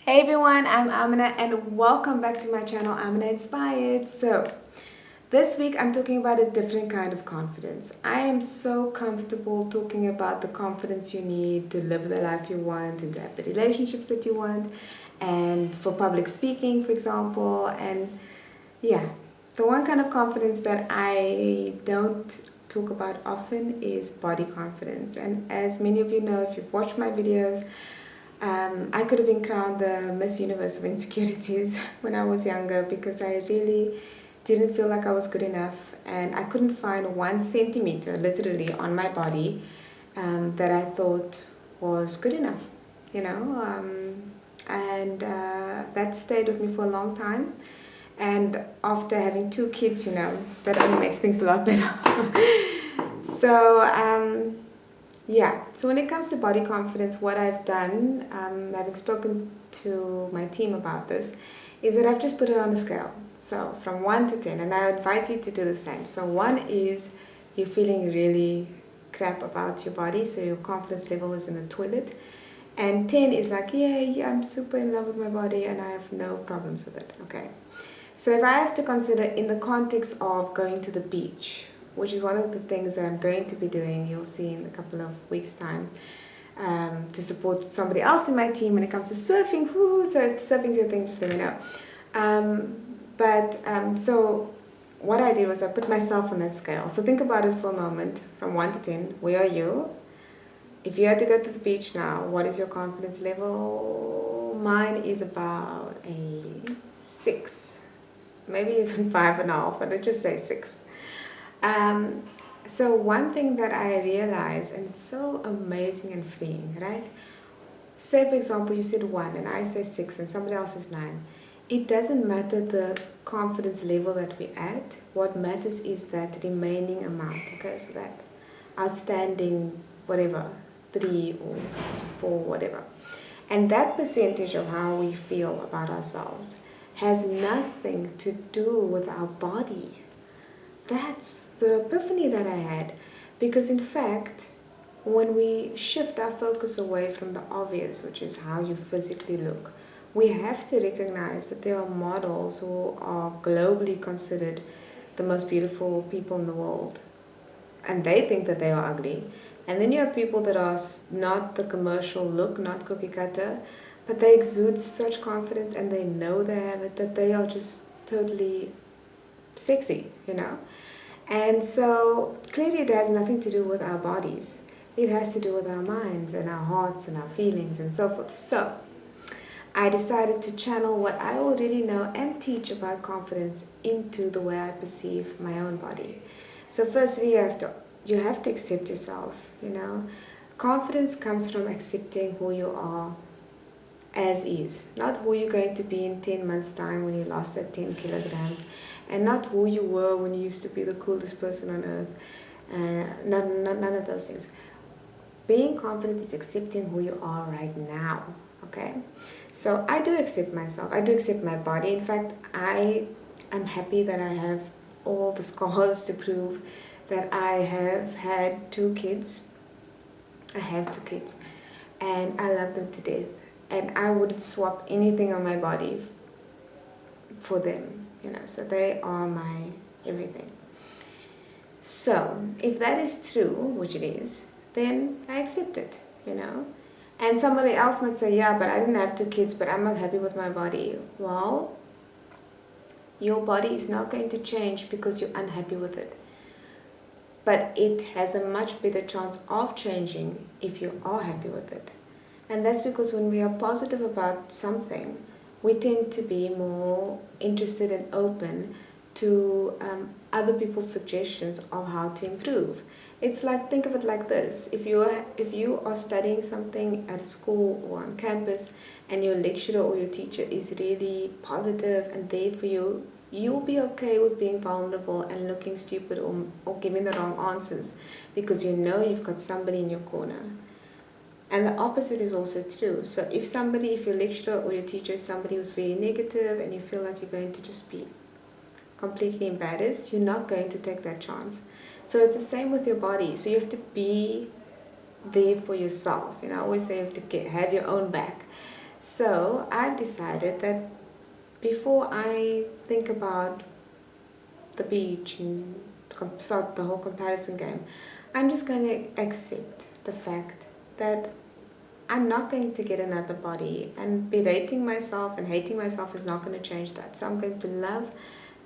Hey everyone, I'm Amiena and welcome back to my channel, Amiena Inspired. So, this week I'm talking about a different kind of confidence. I am so comfortable talking about the confidence you need to live the life you want and to have the relationships that you want, and for public speaking, for example. And yeah, the one kind of confidence that I don't talk about often is body confidence. And as many of you know, if you've watched my videos, I could have been crowned the Miss Universe of Insecurities when I was younger because I really didn't feel like I was good enough, and I couldn't find 1 centimeter literally on my body that I thought was good enough, you know. And that stayed with me for a long time. And after having 2 kids, that only makes things a lot better. So, yeah, so when it comes to body confidence, what I've done, having spoken to my team about this, is that I've just put it on a scale. So from 1 to 10, and I invite you to do the same. So 1 is you're feeling really crap about your body, so your confidence level is in the toilet. And 10 is like, yeah, I'm super in love with my body and I have no problems with it, okay? So if I have to consider in the context of going to the beach, which is one of the things that I'm going to be doing, you'll see in a couple of weeks' time, to support somebody else in my team when it comes to surfing. So if surfing's your thing, just let me know. So what I did was I put myself on that scale. So think about it for a moment, from 1 to 10, where are you? If you had to go to the beach now, what is your confidence level? Mine is about a 6, maybe even 5.5, but let's just say 6. So one thing that I realized, and it's so amazing and freeing, right? Say for example you said 1 and I say 6 and somebody else says 9. It doesn't matter the confidence level that we at. What matters is that remaining amount, okay? So that outstanding whatever, 3 or 4, whatever. And that percentage of how we feel about ourselves has nothing to do with our body. That's the epiphany that I had, because in fact, when we shift our focus away from the obvious, which is how you physically look, we have to recognize that there are models who are globally considered the most beautiful people in the world, and they think that they are ugly. And then you have people that are not the commercial look, not cookie cutter, but they exude such confidence and they know they have it, that they are just totally sexy, And so clearly it has nothing to do with our bodies. It has to do with our minds and our hearts and our feelings and so forth. So I decided to channel what I already know and teach about confidence into the way I perceive my own body. So firstly, you have to accept yourself, Confidence comes from accepting who you are as is, not who you're going to be in 10 months' time when you lost that 10 kilograms, and not who you were when you used to be the coolest person on earth. None of those things. Being confident is accepting who you are right now, okay? So I do accept myself. I do accept my body. In fact, I am happy that I have all the scars to prove that I have had 2 kids. I have 2 kids, and I love them to death. And I wouldn't swap anything on my body for them, so they are my everything. So if that is true, which it is, then I accept it, And somebody else might say, yeah, but I didn't have 2 kids, but I'm not happy with my body. Well, your body is not going to change because you're unhappy with it. But it has a much better chance of changing if you are happy with it. And that's because when we are positive about something, we tend to be more interested and open to other people's suggestions of how to improve. It's like, think of it like this. If you are studying something at school or on campus and your lecturer or your teacher is really positive and there for you, you'll be okay with being vulnerable and looking stupid or giving the wrong answers because you've got somebody in your corner. And the opposite is also true. So if your lecturer or your teacher is somebody who's very negative and you feel like you're going to just be completely embarrassed, you're not going to take that chance. So it's the same with your body. So you have to be there for yourself. I always say you have to have your own back. So I've decided that before I think about the beach and start the whole comparison game, I'm just going to accept the fact that I'm not going to get another body, and berating myself and hating myself is not going to change that. So I'm going to love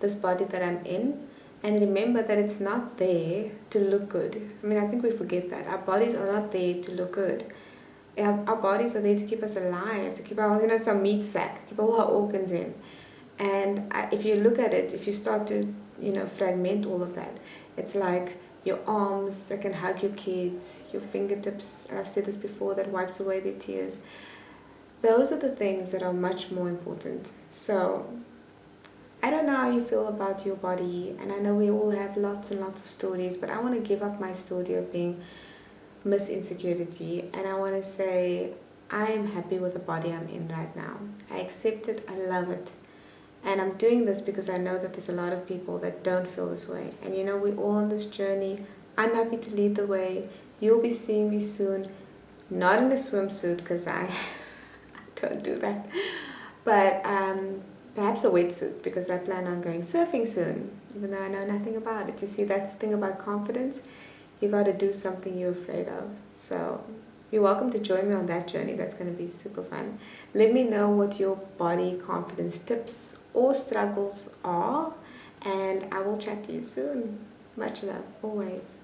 this body that I'm in and remember that it's not there to look good. I mean, I think we forget that. Our bodies are not there to look good. Our bodies are there to keep us alive, to keep our, it's a meat sack, keep all our organs in. And if you look at it, if you start to, fragment all of that, it's like your arms that can hug your kids, your fingertips, and I've said this before, that wipes away their tears. Those are the things that are much more important. So I don't know how you feel about your body, and I know we all have lots and lots of stories, but I want to give up my story of being Miss Insecurity, and I want to say I am happy with the body I'm in right now. I accept it, I love it. And I'm doing this because I know that there's a lot of people that don't feel this way. And we're all on this journey. I'm happy to lead the way. You'll be seeing me soon. Not in a swimsuit because I don't do that. But perhaps a wetsuit because I plan on going surfing soon. Even though I know nothing about it. You see, that's the thing about confidence. You got to do something you're afraid of. So you're welcome to join me on that journey. That's going to be super fun. Let me know what your body confidence tips or struggles are, and I will chat to you soon. Much love, always.